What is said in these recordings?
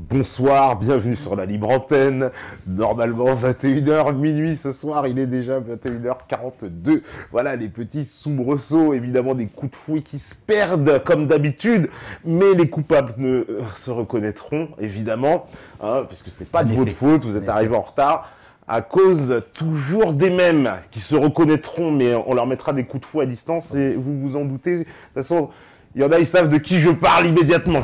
Bonsoir, bienvenue sur la libre antenne. Normalement 21h, minuit ce soir, il est déjà 21h42. Voilà les petits soubresauts, évidemment des coups de fouet qui se perdent comme d'habitude, mais les coupables ne se reconnaîtront évidemment, hein, puisque ce n'est pas de votre faute, vous êtes arrivés en retard. À cause toujours des mêmes qui se reconnaîtront, mais on leur mettra des coups de fouet à distance et vous vous en doutez. De toute façon, il y en a, ils savent de qui je parle immédiatement.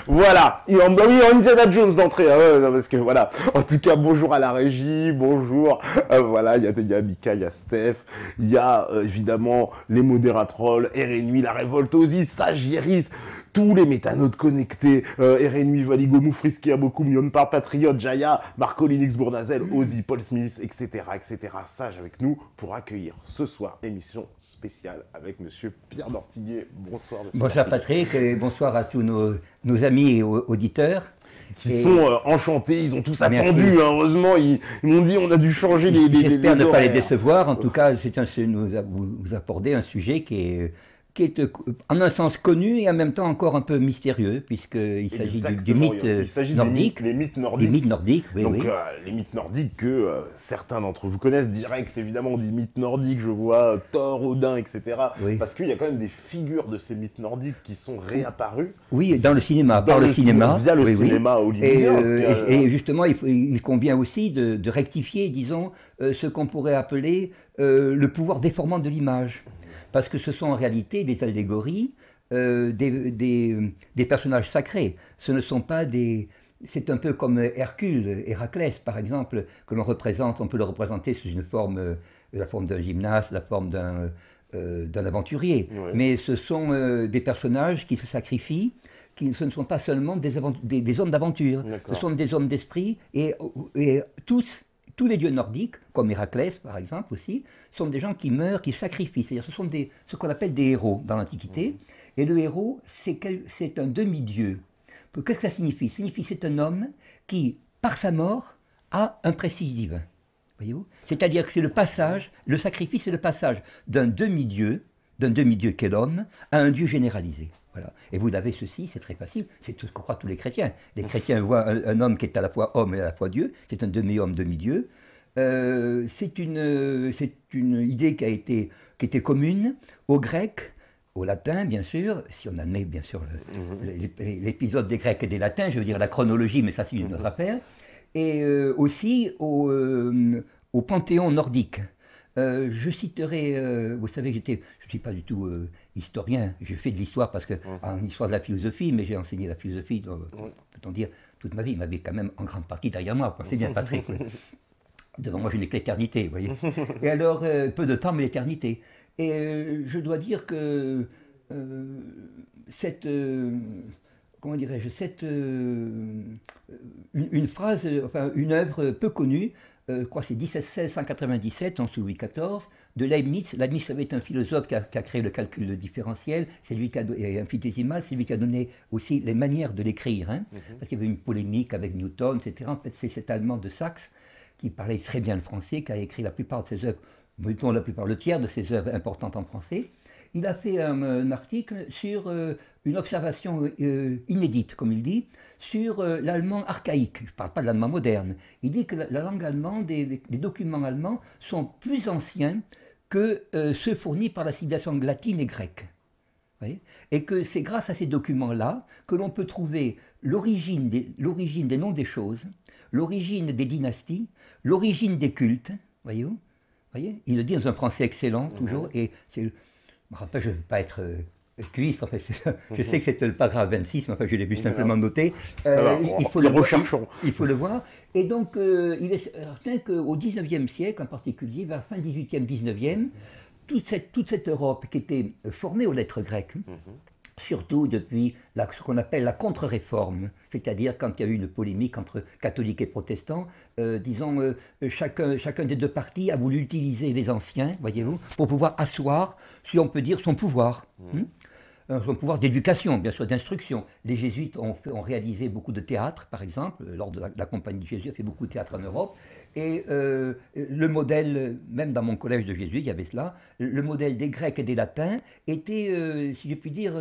Voilà, il y a Indiana Jones d'entrée, hein, parce que voilà. En tout cas, bonjour à la régie, bonjour. Voilà, il y a Mika, il y a Steph, il y a évidemment les modératrolls, RNUI, la révolte Ozzy, Sagieris, tous les métanotes connectés, RNUI, Valigo, Moufriski, Abokum, Yonpar, Patriote, Jaya, Marco Linux, Bournazel, Ozzy, Paul Smith, etc., etc. Sage avec nous pour accueillir ce soir émission spéciale avec monsieur Pierre Dortiguier. Bonsoir, monsieur. Bonsoir Patrick, et bonsoir à tous nos amis et auditeurs. Qui sont enchantés, ils ont tous attendu, hein, heureusement, ils m'ont dit on a dû changer les J'espère ne horaires. pas les décevoir, en tout cas, vous apporter un sujet qui est en un sens connu et en même temps encore un peu mystérieux, puisqu'il s'agit du mythe nordique. Les mythes nordiques. Les mythes nordiques, oui. Donc, oui. Les mythes nordiques que certains d'entre vous connaissent direct, évidemment, on dit mythes nordiques, je vois Thor, Odin, etc. Oui. Parce qu'il y a quand même des figures de ces mythes nordiques qui sont réapparues. Oui, dans le cinéma, via le cinéma hollywoodien. Et justement, il convient aussi de rectifier, disons, ce qu'on pourrait appeler le pouvoir déformant de l'image. Parce que ce sont en réalité des allégories, des personnages sacrés. Ce ne sont pas des... C'est un peu comme Hercule, Héraclès par exemple, que l'on représente, on peut le représenter sous une forme, la forme d'un gymnaste, la forme d'un aventurier. Ouais. Mais ce sont des personnages qui se sacrifient, ce ne sont pas seulement des hommes d'aventure, ce sont des hommes d'esprit, et tous les dieux nordiques, comme Héraclès par exemple aussi, sont des gens qui meurent, qui sacrifient. C'est-à-dire ce sont ce qu'on appelle des héros dans l'Antiquité. Et le héros, c'est un demi-dieu. Qu'est-ce que ça signifie? Ça signifie c'est un homme qui, par sa mort, a un prestige divin. Voyez-vous? C'est-à-dire que c'est le passage, le sacrifice c'est le passage d'un demi-dieu qu'est l'homme, à un dieu généralisé. Voilà. Et vous avez ceci, c'est très facile, c'est ce que croient tous les chrétiens. Les chrétiens voient un homme qui est à la fois homme et à la fois Dieu, c'est un demi-homme, demi-dieu. C'est une idée qui était commune aux Grecs, aux Latins, bien sûr, si on admet bien sûr l'épisode des Grecs et des Latins, je veux dire la chronologie, mais ça c'est une autre affaire, et aussi au panthéon nordique. Je citerai, vous savez, je ne suis pas du tout historien, je fais de l'histoire parce que en histoire de la philosophie, mais j'ai enseigné la philosophie, peut-on dire, toute ma vie, il m'avait quand même en grande partie derrière moi, c'est bien Patrick. Devant moi, je n'ai que l'éternité, vous voyez. Et alors, peu de temps, mais l'éternité. Et je dois dire que comment dirais-je, une phrase, enfin une œuvre peu connue, je crois que c'est 1797, sous Louis XIV, de Leibniz. Leibniz avait un philosophe qui a créé le calcul différentiel, c'est lui qui a et infinitésimal, c'est lui qui a donné aussi les manières de l'écrire, hein, parce qu'il y avait une polémique avec Newton, etc. En fait, c'est cet Allemand de Saxe qui parlait très bien le français, qui a écrit la plupart de ses œuvres, mettons le tiers de ses œuvres importantes en français. Il a fait un article sur une observation inédite, comme il dit, sur l'allemand archaïque. Je ne parle pas de l'allemand moderne. Il dit que la langue allemande, les documents allemands sont plus anciens que ceux fournis par la civilisation latine et grecque. Vous voyez, et que c'est grâce à ces documents-là que l'on peut trouver l'origine des noms des choses, l'origine des dynasties, l'origine des cultes, voyez-vous? Voyez, il le dit dans un français excellent, toujours, et je me rappelle, je ne veux pas être cuiste, en fait, je sais que c'est le paragraphe 26, mais enfin, je l'ai vu simplement noter. Il faut le voir. Et donc, il est certain qu'au XIXe siècle, en particulier, vers fin 18e, 19e, toute cette Europe qui était formée aux lettres grecques, surtout depuis ce qu'on appelle la contre-réforme, c'est-à-dire quand il y a eu une polémique entre catholiques et protestants, disons, chacun des deux partis a voulu utiliser les anciens, voyez-vous, pour pouvoir asseoir, si on peut dire, son pouvoir. Son pouvoir d'éducation, bien sûr, d'instruction. Les jésuites ont réalisé beaucoup de théâtre, par exemple, lors de la Compagnie de Jésus a fait beaucoup de théâtre en Europe, et le modèle, même dans mon collège de jésuites, il y avait cela, le modèle des Grecs et des Latins était, si je puis dire,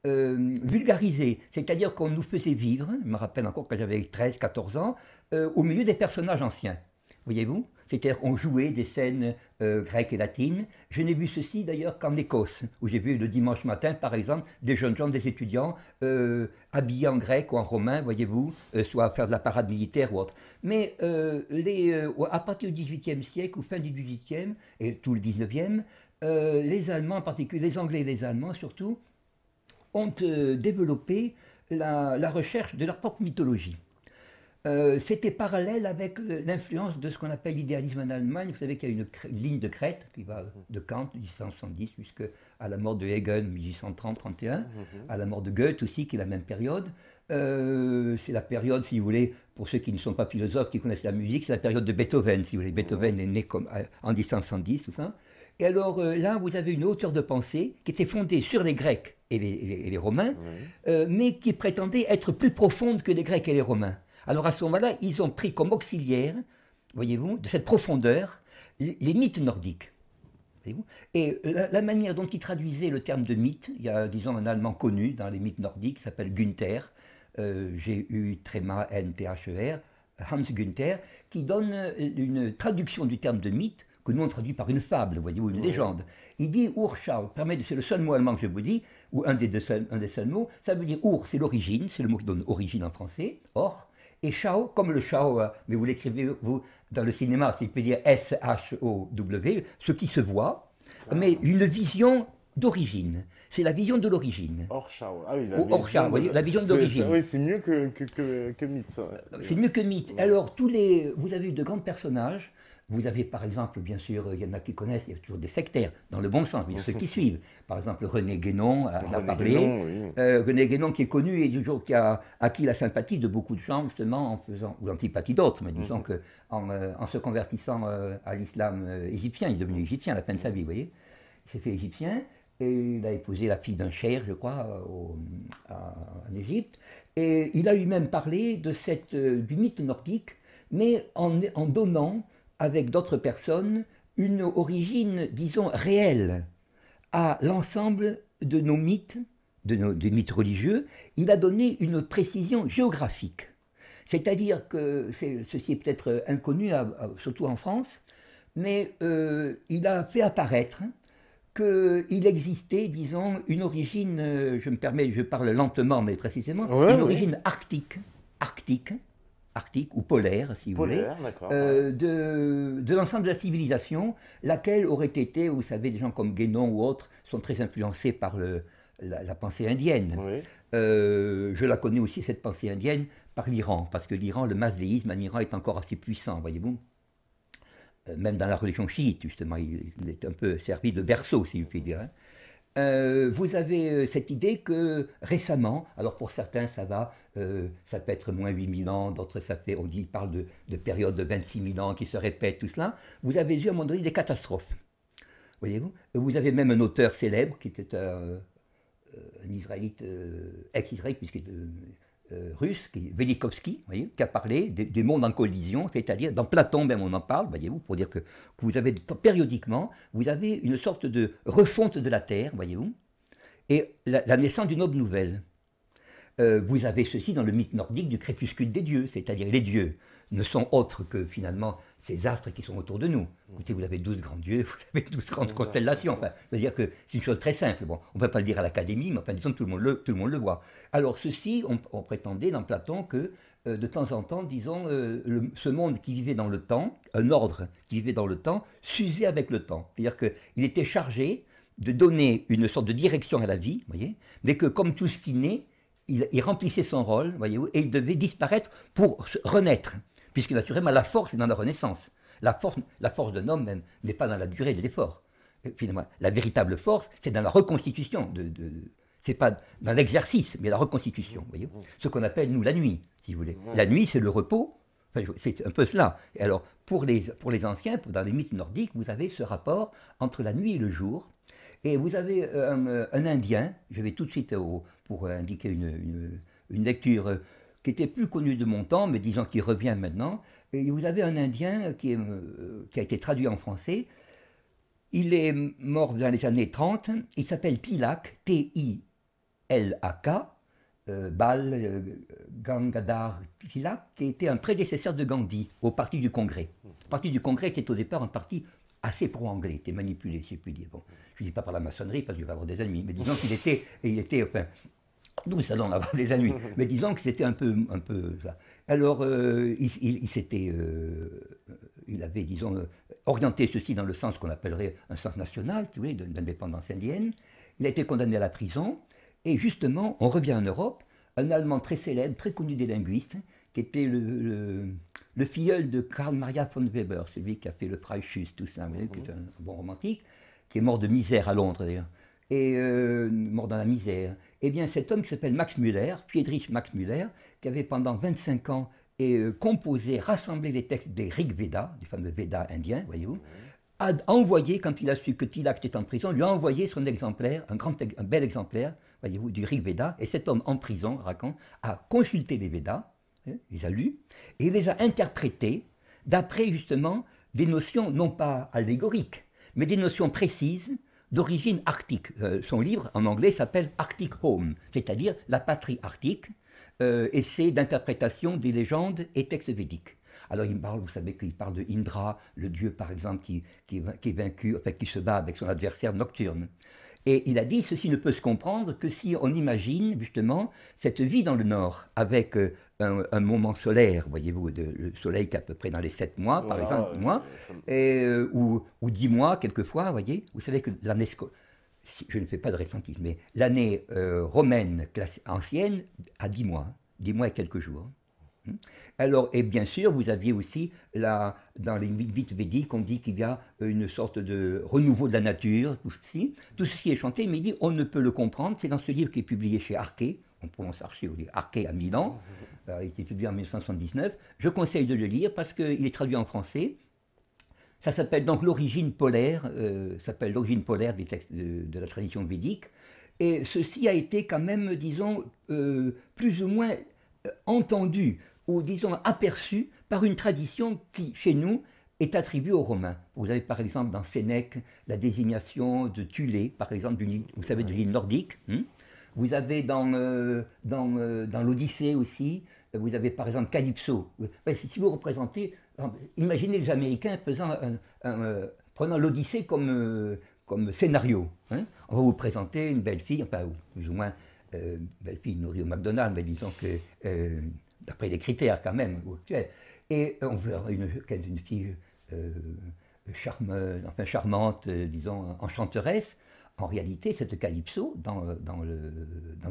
vulgarisé, c'est-à-dire qu'on nous faisait vivre, je me rappelle encore quand j'avais 13-14 ans, au milieu des personnages anciens, voyez-vous? C'est-à-dire qu'on jouait des scènes grecques et latines. Je n'ai vu ceci d'ailleurs qu'en Écosse, où j'ai vu le dimanche matin, par exemple, des jeunes gens, des étudiants, habillés en grec ou en romain, voyez-vous, soit à faire de la parade militaire ou autre. Mais à partir du XVIIIe siècle, ou fin du XVIIIe, et tout le XIXe, les Allemands en particulier, les Anglais et les Allemands surtout, ont développé la recherche de leur propre mythologie. C'était parallèle avec l'influence de ce qu'on appelle l'idéalisme en Allemagne. Vous savez qu'il y a une ligne de crête qui va de Kant, 1870, jusqu'à la mort de Hegel, 1830-31, à la mort de Goethe aussi, qui est la même période. C'est la période, si vous voulez, pour ceux qui ne sont pas philosophes, qui connaissent la musique, c'est la période de Beethoven, si vous voulez. Beethoven est né en 1770, tout ça. Et alors là, vous avez une hauteur de pensée qui était fondée sur les Grecs et les Romains, mais qui prétendait être plus profonde que les Grecs et les Romains. Alors à ce moment-là, ils ont pris comme auxiliaire, voyez-vous, de cette profondeur, les mythes nordiques. Et la manière dont ils traduisaient le terme de mythe, il y a, disons, un Allemand connu dans les mythes nordiques qui s'appelle Günther, G-U-N-T-H-E-R, Hans Günther, qui donne une traduction du terme de mythe que nous on traduit par une fable, voyez-vous, une légende. Il dit Urschau, c'est le seul mot allemand que je vous dis, ou un des seuls mots, ça veut dire Ur, c'est l'origine, c'est le mot qui donne origine en français, or, et Schau, comme le Schau, mais vous l'écrivez vous dans le cinéma, c'est peut dire S-H-O-W, ce qui se voit, mais une vision d'origine. C'est la vision de l'origine. Orschau, ah oui, Orschau, voyez, la vision d'origine. Oui, c'est mieux que mythe. C'est mieux que mythe. Alors, vous avez eu de grands personnages. Vous avez par exemple, bien sûr, il y en a qui connaissent, il y a toujours des sectaires, dans le bon sens, ceux qui suivent. Par exemple, René Guénon a parlé. René Guénon qui est connu et toujours qui a acquis la sympathie de beaucoup de gens, justement, en faisant, ou l'antipathie d'autres, mais disons qu'en se convertissant à l'islam égyptien, il est devenu égyptien à la fin de sa vie, vous voyez. Il s'est fait égyptien et il a épousé la fille d'un cheikh, je crois, en Égypte. Et il a lui-même parlé du mythe nordique, mais en donnant avec d'autres personnes, une origine, disons, réelle à l'ensemble de nos mythes, des mythes religieux. Il a donné une précision géographique. C'est-à-dire que, ceci est peut-être inconnu, surtout en France, mais il a fait apparaître qu'il existait, disons, une origine, je parle lentement mais précisément, une origine arctique, ou polaire, si vous voulez, de l'ensemble de la civilisation, laquelle aurait été, vous savez, des gens comme Guénon ou autres sont très influencés par la pensée indienne. Je la connais aussi, cette pensée indienne, par l'Iran, parce que l'Iran, le masdéisme en Iran est encore assez puissant, voyez-vous. Même dans la religion chiite, justement, il est un peu servi de berceau, si je puis dire. Vous avez cette idée que récemment, alors pour certains ça va, ça peut être moins 8000 ans, d'autres on parle de périodes de 26 000 ans qui se répètent, tout cela, vous avez eu à un moment donné des catastrophes. Voyez-vous, vous avez même un auteur célèbre qui était un Israélite, ex-Israélite, puisqu'il russe, Velikovski, qui a parlé des mondes en collision, c'est-à-dire dans Platon même on en parle, voyez-vous, pour dire que vous avez périodiquement, vous avez une sorte de refonte de la Terre, voyez-vous, et la naissance d'une autre nouvelle. Vous avez ceci dans le mythe nordique du crépuscule des dieux, c'est-à-dire les dieux ne sont autres que finalement ces astres qui sont autour de nous. Écoutez, vous avez 12 grands dieux, vous avez 12 grandes constellations. Enfin, c'est-à-dire que c'est une chose très simple. Bon, on ne va pas le dire à l'académie, mais enfin, disons tout le monde le voit. Alors ceci, on prétendait dans Platon que de temps en temps, disons, ce monde qui vivait dans le temps, un ordre qui vivait dans le temps, s'usait avec le temps. C'est-à-dire qu'il était chargé de donner une sorte de direction à la vie, voyez, mais que comme tout ce qui naît, il remplissait son rôle, voyez-vous, et il devait disparaître pour renaître. Puisque naturellement, la force est dans la renaissance. La force d'un homme même n'est pas dans la durée de l'effort. Finalement, la véritable force, c'est dans la reconstitution. C'est pas dans l'exercice, mais la reconstitution. Voyez, ce qu'on appelle, nous, la nuit, si vous voulez. La nuit, c'est le repos. Enfin, c'est un peu cela. Et alors, pour les anciens, dans les mythes nordiques, vous avez ce rapport entre la nuit et le jour. Et vous avez un Indien, je vais tout de suite pour indiquer une lecture qui était plus connu de mon temps, mais disons qu'il revient maintenant. Et vous avez un Indien qui a été traduit en français. Il est mort dans les années 30. Il s'appelle Tilak, T-I-L-A-K, L-A-K, Bal Gangadhar Tilak, qui était un prédécesseur de Gandhi au Parti du Congrès. Le Parti du Congrès était au départ un parti assez pro-anglais, était manipulé, si je puis dire. Bon, je ne dis pas par la maçonnerie, parce que je vais avoir des ennemis, mais disons qu'il était, enfin, nous allons avoir des ennemis, mais disons que c'était un peu ça. Alors, il avait, disons, orienté ceci dans le sens qu'on appellerait un sens national, tu vois, de l'indépendance indienne. Il a été condamné à la prison, et justement, on revient en Europe, un Allemand très célèbre, très connu des linguistes, qui était le filleul de Karl Maria von Weber, celui qui a fait le Freischütz, tout ça, qui est un bon romantique, qui est mort de misère à Londres d'ailleurs, et mort dans la misère. Eh bien, cet homme qui s'appelle Max Müller, Friedrich Max Müller, qui avait pendant 25 ans composé, rassemblé les textes des Rig Veda, du fameux Veda indien, voyez-vous, a envoyé, quand il a su que Tilak était en prison, lui a envoyé son exemplaire, un bel exemplaire, voyez-vous, du Rig Veda, et cet homme en prison, raconte, a consulté les Védas, les a lus, et il les a interprétés d'après justement des notions non pas allégoriques, mais des notions précises d'origine arctique. Son livre en anglais s'appelle Arctic Home, c'est-à-dire la patrie arctique, essai d'interprétation des légendes et textes védiques. Alors il parle, vous savez qu'il parle de Indra, le dieu par exemple qui est vaincu, enfin, qui se bat avec son adversaire Nocturne. Et il a dit, ceci ne peut se comprendre que si on imagine justement cette vie dans le Nord, avec un moment solaire, voyez-vous, le soleil qui est à peu près dans les 7 mois, par exemple, ou 10 mois quelquefois, voyez. Vous savez que l'année, je ne fais pas de récentisme, mais l'année romaine ancienne a 10 mois et quelques jours. Alors, et bien sûr, vous aviez aussi, dans les mythes védiques, on dit qu'il y a une sorte de renouveau de la nature, tout ceci est chanté, mais il dit on ne peut le comprendre, c'est dans ce livre qui est publié chez Arché, on prononce Arché, Arché à Milan, il a été publié en 1979, je conseille de le lire parce qu'il est traduit en français, ça s'appelle donc l'origine polaire, des textes de la tradition védique, et ceci a été quand même, disons, plus ou moins entendu, ou disons aperçu par une tradition qui, chez nous, est attribuée aux Romains. Vous avez par exemple dans Sénèque la désignation de Thulé, par exemple, vous savez, de l'île nordique. Vous avez dans l'Odyssée aussi, vous avez par exemple Calypso. Si vous représentez, imaginez les Américains prenant l'Odyssée comme scénario. On va vous présenter une belle fille, enfin, plus ou moins, belle fille nourrie au McDonald's, mais disons que d'après les critères quand même actuels. Et on veut une fille charmante, disons, enchanteresse. En réalité, cette Calypso, dans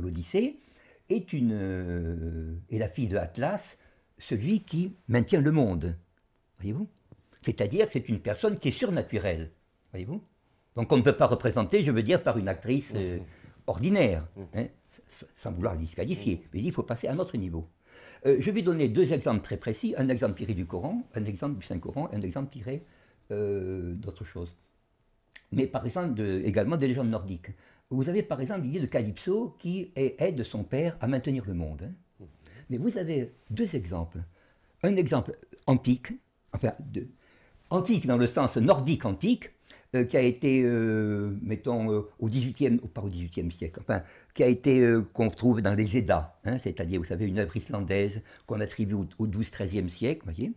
l'Odyssée, est la fille de Atlas, celui qui maintient le monde. Voyez-vous? C'est-à-dire que c'est une personne qui est surnaturelle. Voyez-vous? Donc on ne peut pas représenter, je veux dire, par une actrice ordinaire, sans vouloir disqualifier. Mais il faut passer à un autre niveau. Je vais donner 2 exemples très précis, un exemple tiré du Coran, un exemple du Saint-Coran, un exemple tiré d'autre chose. Mais par exemple, également des légendes nordiques. Vous avez par exemple l'idée de Calypso qui aide son père à maintenir le monde. Mais vous avez 2 exemples. Un exemple antique, antique dans le sens nordique antique, qui a été, mettons, au XVIIIe, pas au XVIIIe siècle, enfin, qui a été, qu'on trouve dans les Eddas, c'est-à-dire, vous savez, une œuvre islandaise qu'on attribue au XIIe siècle, voyez,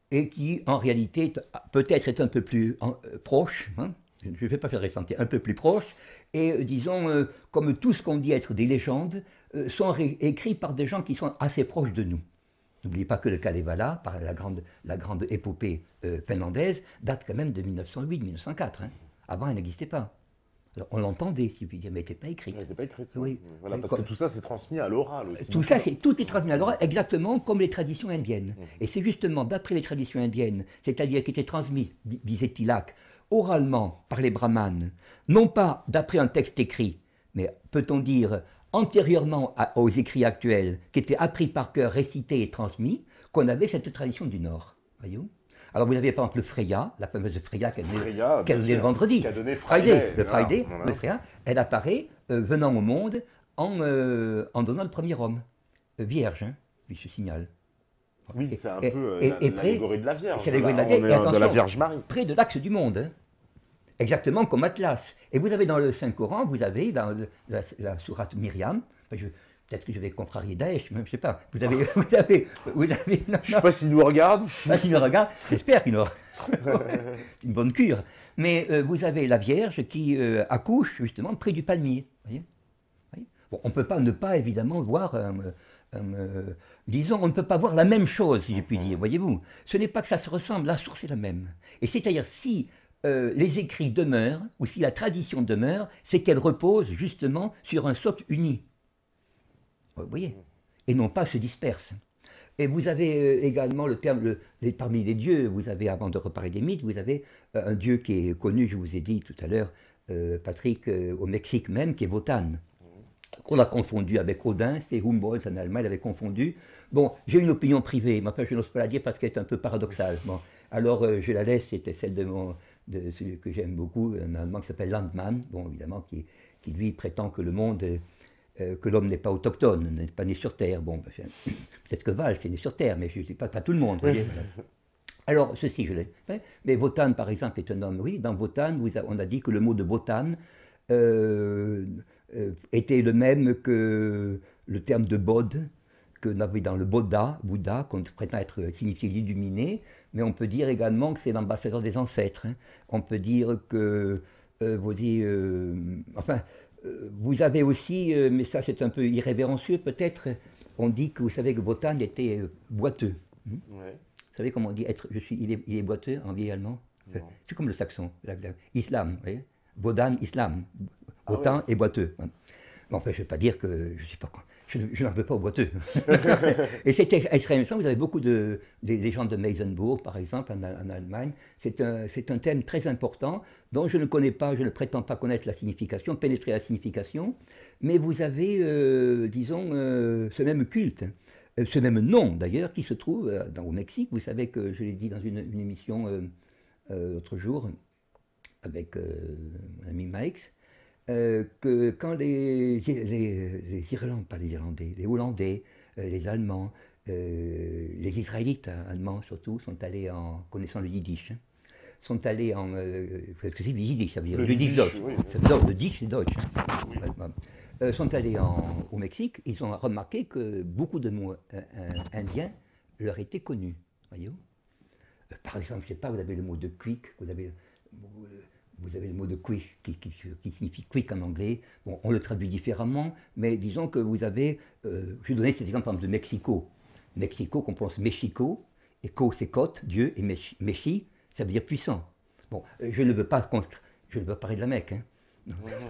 et qui, en réalité, peut-être est un peu plus proche, je ne vais pas faire ressentir, un peu plus proche, et disons, comme tout ce qu'on dit être des légendes, sont écrits par des gens qui sont assez proches de nous. N'oubliez pas que le Kalevala, par la grande épopée finlandaise, date quand même de 1908-1904. Avant, elle n'existait pas. Alors, on l'entendait, si je puis dire, mais elle n'était pas écrite. Elle n'était pas écrite. Oui. Voilà, parce que tout ça, c'est transmis à l'oral aussi. Tout est transmis à l'oral, exactement comme les traditions indiennes. Et c'est justement d'après les traditions indiennes, c'est-à-dire qui étaient transmises, disait Tilak, oralement par les brahmanes, non pas d'après un texte écrit, mais peut-on dire antérieurement aux écrits actuels, qui étaient appris par cœur, récités et transmis, qu'on avait cette tradition du Nord. Voyez-vous? Alors vous avez par exemple le Freya, la fameuse Freya qu'elle donnait le vendredi. Qui a donné Friday. Le Freya, elle apparaît venant au monde en donnant le premier homme, vierge, puis je signale. Oui, c'est un peu l'allégorie de la Vierge. C'est l'allégorie de la Vierge. De la Vierge Marie. Près de l'axe du monde. exactement comme Atlas. Et vous avez dans le Saint-Coran, vous avez dans la sourate Myriam, peut-être que je vais contrarier Daesh, même, je ne sais pas, vous avez, non, Je ne sais pas s'il nous regarde. s'il nous regarde, j'espère qu'il nous regarde, une bonne cure. Mais vous avez la Vierge qui accouche justement près du palmier, voyez. Bon, on ne peut pas ne pas évidemment voir, disons, on ne peut pas voir la même chose, si je puis dire, voyez-vous. Ce n'est pas que ça se ressemble, la source est la même. Et c'est-à-dire, si les écrits demeurent, ou si la tradition demeure, c'est qu'elle repose justement sur un socle uni. Vous voyez? Et non pas se disperse. Et vous avez également le terme, parmi les dieux, vous avez, avant de reparler des mythes, vous avez un dieu qui est connu, je vous ai dit tout à l'heure, Patrick, au Mexique même, qui est Wotan. Qu'on a confondu avec Odin, c'est Humboldt en Allemagne, il avait confondu. Bon, j'ai une opinion privée, mais enfin je n'ose pas la dire parce qu'elle est un peu paradoxale. Bon, alors je la laisse, c'était celle de celui que j'aime beaucoup, un Allemand qui s'appelle Landmann, bon évidemment, qui lui prétend que le monde, que l'homme n'est pas autochtone, n'est pas né sur Terre. Bon, peut-être que Valls est né sur Terre, mais je ne dis pas tout le monde. Voyez, voilà. Alors, ceci, je l'ai fait. Mais Wotan, par exemple, est un homme, oui, dans Wotan, on a dit que le mot de Wotan était le même que le terme de Bodh, qu'on avait dans le Bouddha, qu'on prétend être signifié l'illuminé, mais on peut dire également que c'est l'ambassadeur des ancêtres. Hein. On peut dire que, vous avez aussi, mais ça c'est un peu irrévérencieux peut-être, on dit que vous savez que Wotan était boiteux. Hein. Ouais. Vous savez comment on dit être, il est boiteux en vieil allemand? Enfin, c'est comme le saxon, islam, vous voyez? Wodan, islam. Wotan et boiteux. Bon, enfin, je ne vais pas dire que je sais pas quoi. Je n'en veux pas aux boiteux. Et c'était extrêmement intéressant. Vous avez beaucoup des gens de Meisenbourg, par exemple, en Allemagne. C'est un thème très important dont je ne connais pas, je ne prétends pas connaître la signification, pénétrer la signification. Mais vous avez, disons, ce même culte, ce même nom d'ailleurs, qui se trouve au Mexique. Vous savez que je l'ai dit dans une émission l'autre jour avec mon ami Mike. Que quand les Irlandais, pas les Irlandais, les Hollandais, les Allemands, les Israélites allemands surtout, sont allés en connaissant le Yiddish, hein, sont allés en... parce que c'est le Yiddish, ça veut dire le Yiddish Deutsch. Oui. Le Yiddish, c'est Deutsch. Hein. Oui. Sont allés au Mexique, ils ont remarqué que beaucoup de mots indiens leur étaient connus. Voyez-vous. Par exemple, je ne sais pas, vous avez le mot de quick, vous avez le mot de quick qui signifie quick en anglais. Bon, on le traduit différemment, mais disons que vous avez, je vais donner cet exemple par exemple de Mexico. Mexico, qu'on prononce Mexico, et co c'est côte, Dieu, et Mechi, ça veut dire puissant. Bon, je ne veux pas parler de la Mecque, hein,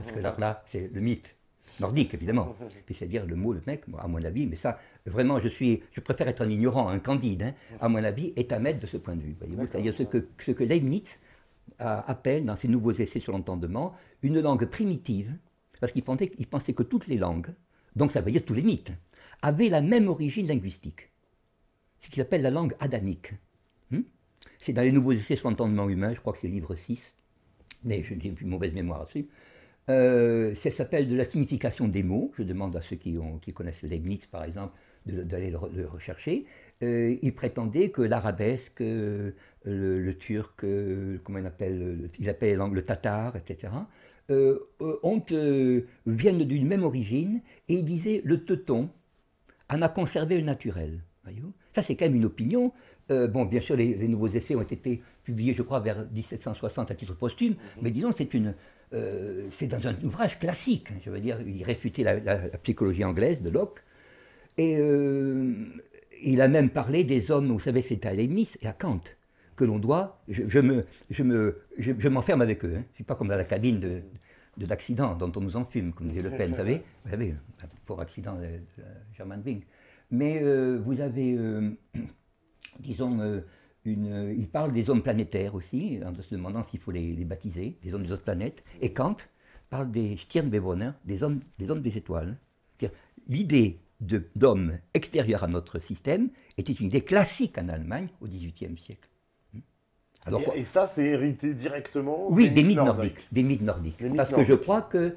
parce que là, c'est le mythe nordique, évidemment. Puis c'est dire le mot de Mecque, à mon avis, mais ça, vraiment, je préfère être un ignorant, un candide, hein, à mon avis, est à mettre de ce point de vue. Voyez-vous, c'est-à-dire ce que Leibniz appelle, dans ses nouveaux essais sur l'entendement, une langue primitive, parce qu'il pensait que toutes les langues, donc ça veut dire tous les mythes, avaient la même origine linguistique. Ce qu'il appelle la langue adamique. C'est dans les nouveaux essais sur l'entendement humain, je crois que c'est le livre 6, mais je n'ai plus mauvaise mémoire là-dessus. Ça s'appelle de la signification des mots. Je demande à ceux qui connaissent Leibniz, par exemple, d'aller le rechercher. Il prétendait que l'arabesque, le turc, comment il appelle le tatar, etc., viennent d'une même origine, et il disait le teuton en a conservé le naturel. Voyez-vous, ça, c'est quand même une opinion. Bon, bien sûr, les nouveaux essais ont été publiés, je crois, vers 1760 à titre posthume, mais disons, c'est dans un ouvrage classique. Je veux dire, il réfutait la psychologie anglaise de Locke, et il a même parlé des hommes, vous savez, c'est à Leibniz et à Kant que l'on doit. Je m'enferme avec eux. Hein. Je ne suis pas comme dans la cabine de l'accident dont on nous enfume, comme disait Le Pen, vous savez, pour accident de German Wing. Mais vous avez, disons, il parle des hommes planétaires aussi, en se demandant s'il faut les baptiser, des hommes des autres planètes. Et Kant parle des Stirnbewohner, des hommes des étoiles. C'est-à-dire, l'idée d'hommes extérieurs à notre système était une idée classique en Allemagne au XVIIIe siècle. Alors, et ça, c'est hérité directement des mythes nordiques. Des mythes nordiques. Parce que je crois que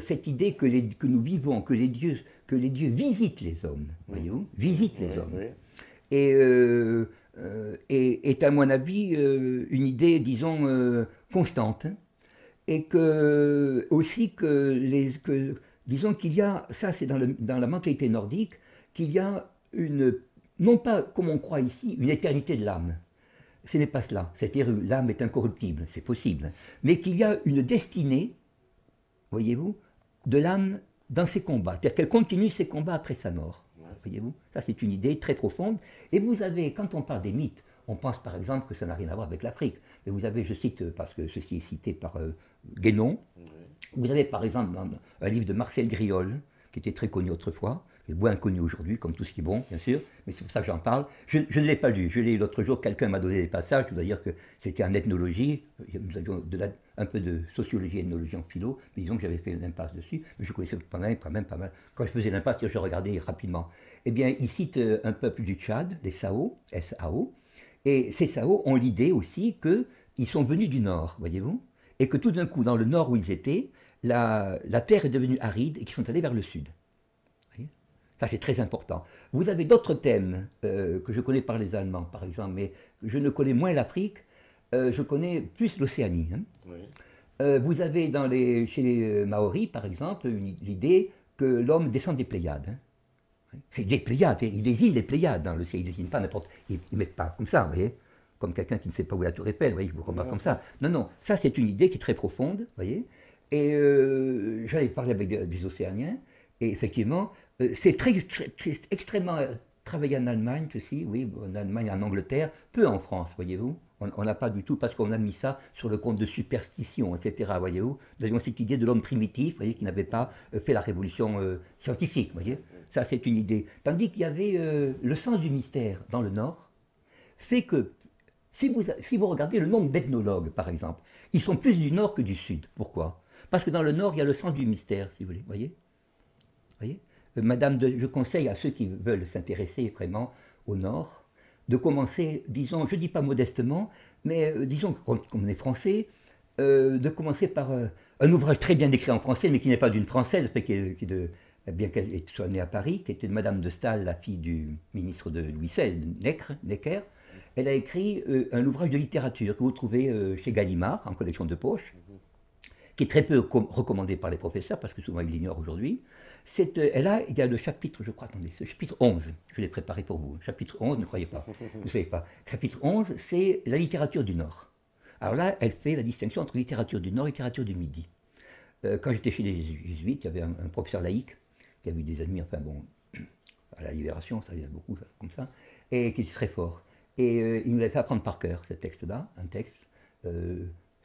cette idée que nous vivons, que les dieux visitent les hommes, voyez-vous, visitent les hommes, et est à mon avis une idée, disons, constante. et que, aussi disons qu'il y a, ça c'est dans la mentalité nordique, qu'il y a non pas comme on croit ici, une éternité de l'âme. Ce n'est pas cela. C'est-à-dire l'âme est incorruptible, c'est possible. Mais qu'il y a une destinée, voyez-vous, de l'âme dans ses combats. C'est-à-dire qu'elle continue ses combats après sa mort. Voyez-vous, ça c'est une idée très profonde. Et vous avez, quand on parle des mythes, on pense par exemple que ça n'a rien à voir avec l'Afrique. Mais vous avez, je cite, parce que ceci est cité par Guénon, vous avez par exemple un livre de Marcel Griol, qui était très connu autrefois, qui est moins connu aujourd'hui, comme tout ce qui est bon, bien sûr, mais c'est pour ça que j'en parle. Je ne l'ai pas lu, je l'ai lu l'autre jour, quelqu'un m'a donné des passages, je dois dire que c'était en ethnologie, nous avions un peu de sociologie et ethnologie en philo, mais disons que j'avais fait l'impasse dessus, mais je connaissais quand même pas mal. Quand je faisais l'impasse, je regardais rapidement. Eh bien, il cite un peuple du Tchad, les Sao, S-A-O, et ces Sao ont l'idée aussi qu'ils sont venus du nord, voyez-vous, et que tout d'un coup, dans le nord où ils étaient, la terre est devenue aride et qu'ils sont allés vers le sud. Ça, c'est très important. Vous avez d'autres thèmes que je connais par les Allemands, par exemple, mais je ne connais moins l'Afrique, je connais plus l'Océanie. Hein. Oui. Vous avez chez les Maoris, par exemple, l'idée que l'homme descend des Pléiades. Hein. C'est des Pléiades, ils désignent les Pléiades dans le ciel, ils ne désignent pas n'importe... Ils ne mettent pas comme ça, vous voyez, comme quelqu'un qui ne sait pas où est la Tour Eiffel, vous voyez, vous remarquez comme ça. Non, non, ça c'est une idée qui est très profonde, vous voyez, et j'avais parlé avec des Océaniens, et effectivement, c'est extrêmement travaillé en Allemagne aussi, oui, en Allemagne, en Angleterre, peu en France, voyez-vous. On n'a pas du tout, parce qu'on a mis ça sur le compte de superstition, etc., voyez-vous. Nous avions cette idée de l'homme primitif, voyez, qui n'avait pas fait la révolution scientifique, voyez. Ça, c'est une idée. Tandis qu'il y avait le sens du mystère dans le Nord, fait que, si vous regardez le nombre d'ethnologues, par exemple, ils sont plus du Nord que du Sud. Pourquoi? Parce que dans le Nord, il y a le sens du mystère, si vous voulez, voyez. Je conseille à ceux qui veulent s'intéresser vraiment au Nord de commencer, disons, je ne dis pas modestement, mais disons, comme on est français, de commencer par un ouvrage très bien écrit en français, mais qui n'est pas d'une Française, bien qu'elle soit née à Paris, qui était de Madame de Staël, la fille du ministre de Louis XVI, Necker. Elle a écrit un ouvrage de littérature que vous trouvez chez Gallimard, en collection de poche, qui est très peu recommandé par les professeurs, parce que souvent ils l'ignorent aujourd'hui. Il y a le chapitre, je crois, attendez, ce chapitre 11, je l'ai préparé pour vous. Chapitre 11, ne croyez pas, ne savez pas. Chapitre 11, c'est la littérature du Nord. Alors là, elle fait la distinction entre littérature du Nord et littérature du Midi. Quand j'étais chez les Jésuites, il y avait un professeur laïque, qui avait eu des amis, enfin bon, à la Libération, ça il y a beaucoup, ça, comme ça, et qui était très fort. Et il nous avait fait apprendre par cœur, ce texte-là, un texte.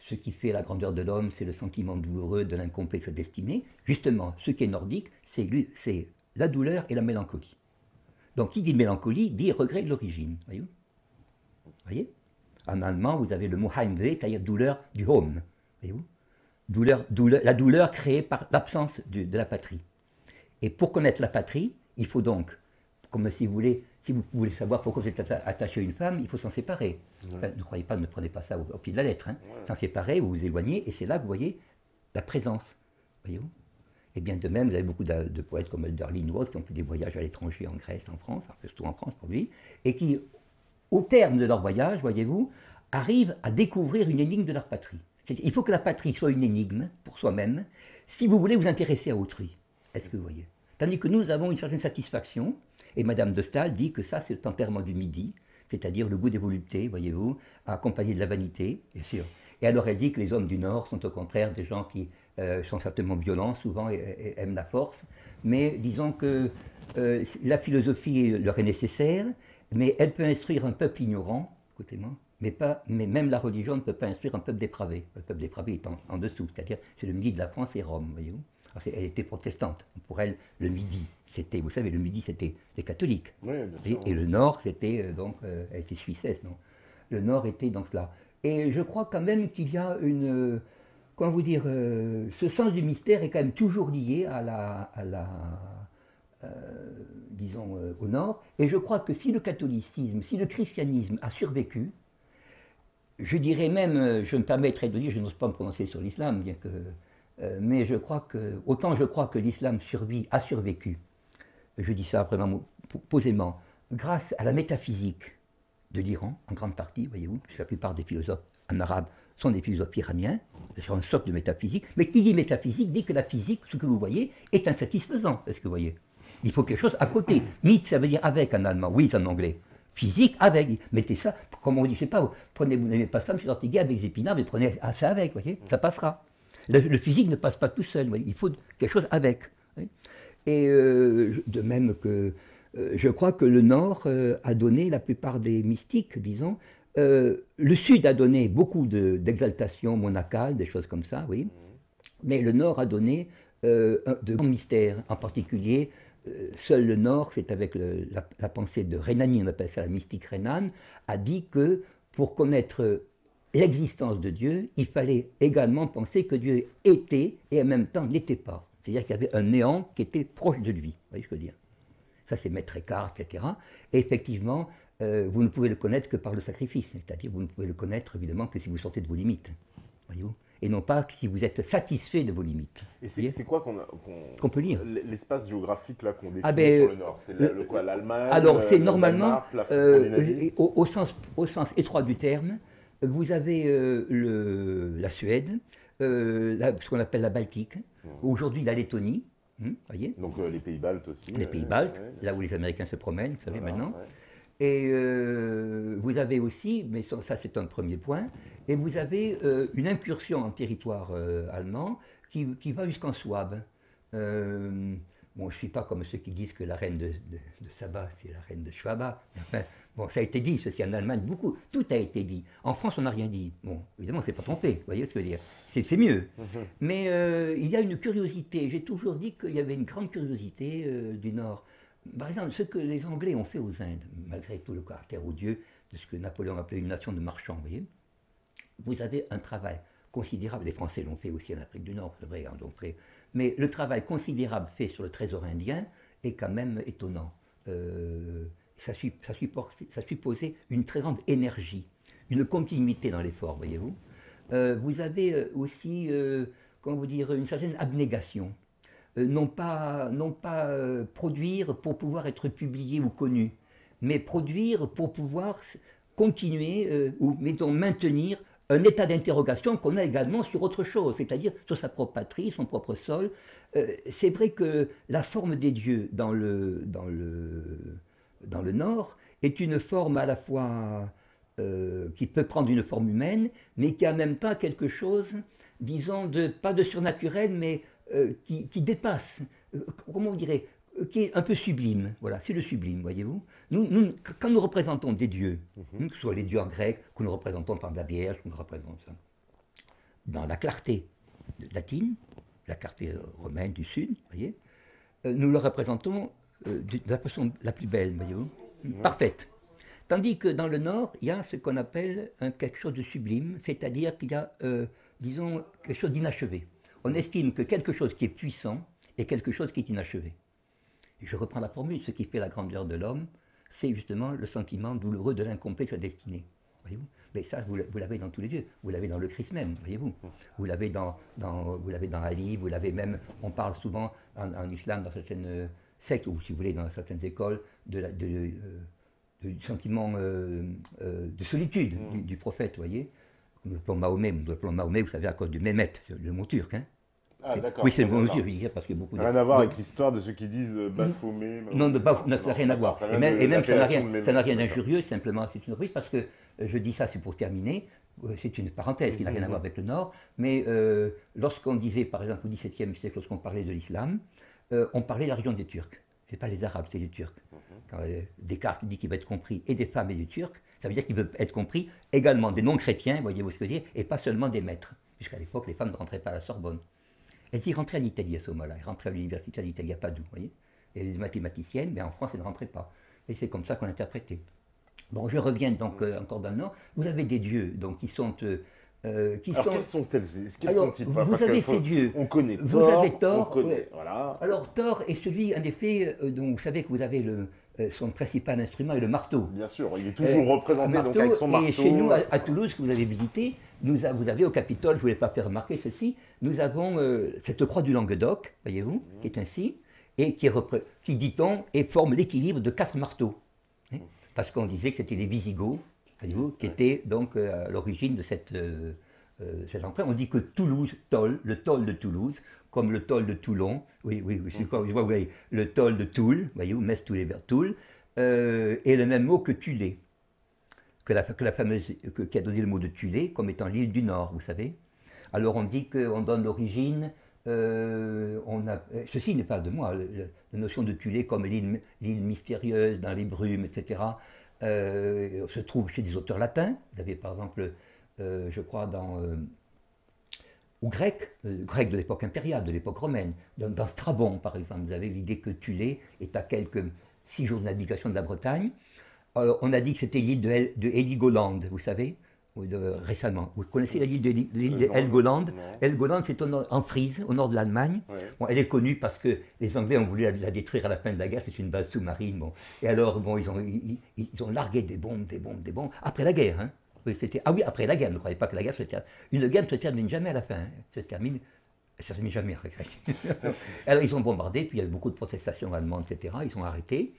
Ce qui fait la grandeur de l'homme, c'est le sentiment douloureux de l'incomplexe destinée. Justement, ce qui est nordique, c'est la douleur et la mélancolie. Donc, qui dit mélancolie, dit regret de l'origine. Voyez? En allemand, vous avez le mot Heimweh, c'est-à-dire douleur du home. Voyez-vous? La douleur créée par l'absence de la patrie. Et pour connaître la patrie, il faut donc, comme si vous voulez savoir pourquoi vous êtes attaché à une femme, il faut s'en séparer. Ouais. Enfin, ne croyez pas, ne prenez pas ça au pied de la lettre. Hein. Ouais. S'en séparer, vous vous éloignez, et c'est là que vous voyez la présence. Voyez-vous? Et bien de même, vous avez beaucoup de poètes comme Hölderlin ou autres qui ont fait des voyages à l'étranger, en Grèce, en France, surtout en France pour lui, et qui, au terme de leur voyage, voyez-vous, arrivent à découvrir une énigme de leur patrie. Il faut que la patrie soit une énigme pour soi-même, si vous voulez vous intéresser à autrui. Est-ce que vous voyez? Tandis que nous avons une certaine satisfaction. Et Madame de Staël dit que ça, c'est le tempérament du Midi, c'est-à-dire le goût des voluptés, voyez-vous, accompagné de la vanité, bien sûr. Et alors elle dit que les hommes du Nord sont au contraire des gens qui sont certainement violents, souvent, et aiment la force. Mais disons que la philosophie leur est nécessaire, mais elle peut instruire un peuple ignorant, écoutez-moi, mais même la religion ne peut pas instruire un peuple dépravé. Le peuple dépravé est en dessous, c'est-à-dire c'est le Midi de la France et Rome, voyez-vous. Elle était protestante. Pour elle, le Midi, c'était, vous savez, le Midi, c'était les catholiques. Oui, bien sûr. Et le Nord, c'était, elle était suissesse, non? Le Nord était dans cela. Et je crois quand même qu'il y a comment vous dire, ce sens du mystère est quand même toujours lié disons, au Nord. Et je crois que si le catholicisme, si le christianisme a survécu, je dirais même, je me permettrais de dire, je n'ose pas me prononcer sur l'islam, bien que... mais autant je crois que l'islam a survécu, je dis ça vraiment posément, grâce à la métaphysique de l'Iran, en grande partie, voyez-vous, puisque la plupart des philosophes en arabe sont des philosophes iraniens, sur un socle de métaphysique, mais qui dit métaphysique dit que la physique, ce que vous voyez, est insatisfaisant, est-ce que vous voyez? Il faut quelque chose à côté. Mit, ça veut dire avec en allemand, oui, en anglais. Physique, avec. Mettez ça, comme on dit, je ne sais pas, vous n'aimez pas ça, M. Ortega, avec Zépinard, mais prenez ça avec, vous voyez, ça passera. Le physique ne passe pas tout seul, voyez, il faut quelque chose avec. Voyez. Et de même que, je crois que le Nord a donné, la plupart des mystiques, disons, le Sud a donné beaucoup d'exaltation monacale, des choses comme ça, oui, mais le Nord a donné de grands mystères, en particulier. Seul le Nord, c'est avec la pensée de Rhénanie, on appelle ça la mystique rhénane, a dit que pour connaître l'existence de Dieu, il fallait également penser que Dieu était et en même temps n'était pas. C'est-à-dire qu'il y avait un néant qui était proche de lui. Vous voyez ce que je veux dire? Ça, c'est Maître Eckhart, etc. Et effectivement, vous ne pouvez le connaître que par le sacrifice. C'est-à-dire vous ne pouvez le connaître évidemment que si vous sortez de vos limites. Voyez-vous? Et non pas si vous êtes satisfait de vos limites. Et c'est quoi qu'on peut lire? L'espace géographique là qu'on définit sur le Nord? C'est quoi, l'Allemagne? Alors c'est normalement, Scandinavie au sens étroit du terme, vous avez la Suède, ce qu'on appelle la Baltique, aujourd'hui la Lettonie, voyez? Donc les pays baltes aussi. Les pays baltes, là où les Américains se promènent, vous savez maintenant. Ouais. Et vous avez aussi, mais ça c'est un premier point, et vous avez une incursion en territoire allemand qui va jusqu'en Souabe. Bon, je ne suis pas comme ceux qui disent que la reine de Saba, c'est la reine de Schwaba. Enfin, bon, ça a été dit, ceci en Allemagne, beaucoup, tout a été dit. En France, on n'a rien dit. Bon, évidemment, c'est pas trompé, vous voyez ce que je veux dire. C'est mieux. Mais il y a une curiosité. J'ai toujours dit qu'il y avait une grande curiosité du Nord. Par exemple, ce que les Anglais ont fait aux Indes, malgré tout le caractère odieux de ce que Napoléon appelait une nation de marchands, vous voyez, vous avez un travail considérable, les Français l'ont fait aussi en Afrique du Nord, c'est vrai, mais le travail considérable fait sur le trésor indien est quand même étonnant. Ça supposait une très grande énergie, une continuité dans l'effort, voyez-vous. Vous avez aussi, comment vous dire, une certaine abnégation. Non pas produire pour pouvoir être publié ou connu, mais produire pour pouvoir continuer ou mettons, maintenir un état d'interrogation qu'on a également sur autre chose, c'est-à-dire sur sa propre patrie, son propre sol. C'est vrai que la forme des dieux dans le Nord est une forme à la fois qui peut prendre une forme humaine, mais qui a en même temps quelque chose, disons, pas de surnaturel, mais qui dépasse, comment on dirait, qui est un peu sublime. Voilà, c'est le sublime, voyez-vous. Nous, quand nous représentons des dieux, que ce soit les dieux en grec, que nous représentons par la Vierge, que nous représentons dans la clarté latine, la clarté romaine du Sud, voyez, nous le représentons de la façon la plus belle, voyez-vous, parfaite. Tandis que dans le Nord, il y a ce qu'on appelle quelque chose de sublime, c'est-à-dire qu'il y a, disons, quelque chose d'inachevé. On estime que quelque chose qui est puissant est quelque chose qui est inachevé. Je reprends la formule, ce qui fait la grandeur de l'homme, c'est justement le sentiment douloureux de l'incomplet de sa destinée. Voyez-vous? Mais ça, vous l'avez dans tous les dieux. Vous l'avez dans le Christ même, voyez-vous. Vous l'avez dans Ali, vous l'avez même, on parle souvent en islam, dans certaines sectes, ou si vous voulez, dans certaines écoles, du sentiment de solitude du prophète, voyez. Nous appelons Mahomet, vous savez, à cause du Mehmet, le mot turc. Hein. Ah, d'accord. Oui, c'est le mot turc, je disais, parce que beaucoup de... Rien à voir avec l'histoire de ceux qui disent Baphomet. Non, ça n'a rien à voir. Et même ça n'a rien d'injurieux, simplement, c'est une reprise, parce que je dis ça, c'est pour terminer, c'est une parenthèse qui n'a rien à voir avec le Nord, mais lorsqu'on disait, par exemple, au XVIIe siècle, lorsqu'on parlait de l'islam, on parlait de la région des Turcs. Ce n'est pas les Arabes, c'est les Turcs. Quand Descartes dit qu'il va être compris et des femmes et des Turcs, ça veut dire qu'il veut être compris également des non-chrétiens, voyez-vous ce que je veux dire, et pas seulement des maîtres. Jusqu'à l'époque, les femmes ne rentraient pas à la Sorbonne. Elles y rentraient en Italie à ce moment-là. Elles rentraient à l'université d'Italie à Padoue, vous voyez. Et les mathématiciennes, mais en France, elles ne rentraient pas. Et c'est comme ça qu'on interprétait. Bon, je reviens donc encore dans le Nord. Vous avez des dieux donc, qui sont... quels sont-ils? Vous avez ces dieux. On connaît Thor. Vous avez Thor. On connaît, voilà. Alors, Thor est celui, en effet, dont vous savez que vous avez son principal instrument est le marteau. Bien sûr, il est toujours représenté donc, avec son marteau. Et chez nous, à Toulouse, que vous avez visité, vous avez au Capitole, je ne voulais pas faire remarquer ceci, nous avons cette croix du Languedoc, voyez-vous, qui est ainsi, et qui dit-on, et forme l'équilibre de 4 marteaux. Parce qu'on disait que c'était les Visigoths, voyez-vous, qui étaient donc à l'origine de cette cet emprunt. On dit que Toulouse tolle, le toll de Toulouse, comme le toll de Toulon, oui, je vois, vous voyez, le toll de Toul, voyez-vous, Metz, Toul et vers Toul, est le même mot que Tulé, que la fameuse, qui a donné le mot de Tulé comme étant l'île du Nord, vous savez. Alors on dit qu'on donne l'origine, ceci n'est pas de moi, la notion de Tulé comme l'île mystérieuse dans les brumes, etc., se trouve chez des auteurs latins. Vous avez par exemple, je crois, ou grec de l'époque impériale, de l'époque romaine. Dans Strabon, par exemple, vous avez l'idée que Tulé est à quelques 6 jours de navigation de la Bretagne. Alors, on a dit que c'était l'île de Heligoland, vous savez, récemment. Vous connaissez l'île de Helgoland? Helgoland, c'est en Frise, au nord de l'Allemagne. Ouais. Bon, elle est connue parce que les Anglais ont voulu la détruire à la fin de la guerre, c'est une base sous-marine. Bon. Et alors, bon, ils ont largué des bombes, après la guerre, hein. Ah oui, après la guerre, ne croyez pas que la guerre se termine. Une guerre ne se termine jamais à la fin, hein. Ça se termine jamais. Alors ils ont bombardé, puis il y a eu beaucoup de protestations allemandes, etc. Ils sont arrêtés.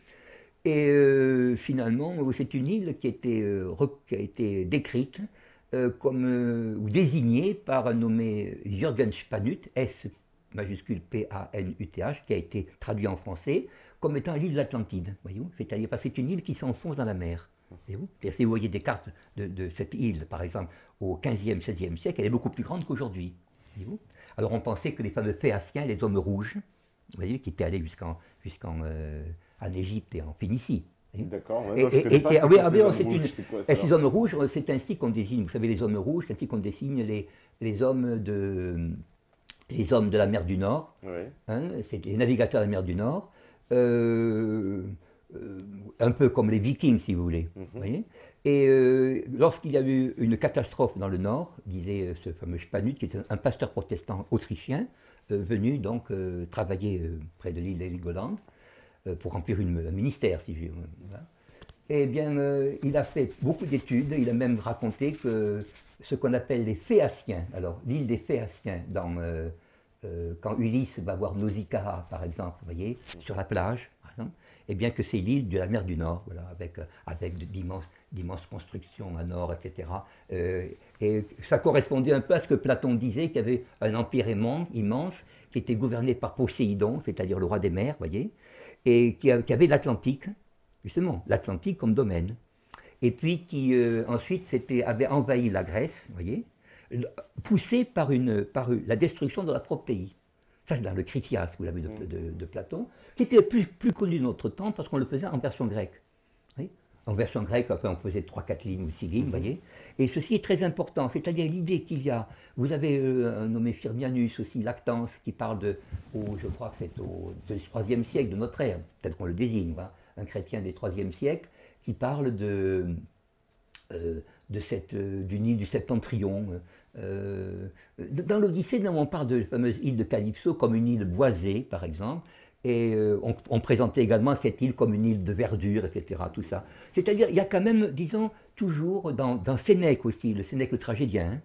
Et finalement, c'est une île qui a été décrite ou désignée par un nommé Jürgen Spanut, S majuscule P-A-N-U-T-H, qui a été traduit en français comme étant l'île de l'Atlantide. C'est-à-dire parce que c'est une île qui s'enfonce dans la mer. Si vous voyez des cartes de cette île, par exemple, au XVe, XVIe siècle, elle est beaucoup plus grande qu'aujourd'hui. Alors on pensait que les fameux Phéaciens, les hommes rouges, vous voyez, qui étaient allés jusqu'en Égypte et en Phénicie. D'accord. Ces hommes rouges, c'est ainsi qu'on désigne, vous savez, les hommes rouges, c'est ainsi qu'on désigne les hommes de la mer du Nord. Ouais. Hein, c'est les navigateurs de la mer du Nord. Un peu comme les Vikings, si vous voulez. Voyez. Et lorsqu'il y a eu une catastrophe dans le Nord, disait ce fameux Spanut, qui était un pasteur protestant autrichien, venu donc travailler près de l'île d'Heligoland pour remplir un ministère, si je veux. Voilà. Eh bien, il a fait beaucoup d'études, il a même raconté que ce qu'on appelle les Phéaciens, alors l'île des Phéaciens, quand Ulysse va voir Nausicaa, par exemple, vous voyez, sur la plage, par exemple, eh bien que c'est l'île de la mer du Nord, voilà, avec d'immenses constructions à nord, etc. Et ça correspondait un peu à ce que Platon disait, qu'il y avait un empire immense qui était gouverné par Poséidon, c'est-à-dire le roi des mers, voyez, et qui avait l'Atlantique, justement, l'Atlantique comme domaine. Et puis qui ensuite avait envahi la Grèce, voyez, poussé par la destruction de leur propre pays. Ça, c'est dans le Critias, vous l'avez de Platon, qui était plus connu de notre temps parce qu'on le faisait en version grecque. Oui, en version grecque, enfin, on faisait 3-4 lignes ou 6 lignes, vous voyez. Et ceci est très important, c'est-à-dire l'idée qu'il y a, vous avez un nommé Firmianus aussi, Lactance, qui parle je crois que c'est au IIIe siècle de notre ère, peut-être qu'on le désigne, voilà, un chrétien des IIIe siècle, qui parle d'une île du Septentrion. Dans l'Odyssée, on parle de la fameuse île de Calypso comme une île boisée, par exemple, et on présentait également cette île comme une île de verdure, etc. Tout ça. C'est-à-dire, il y a quand même, disons, toujours dans Sénèque aussi, le Sénèque le tragédien, hein,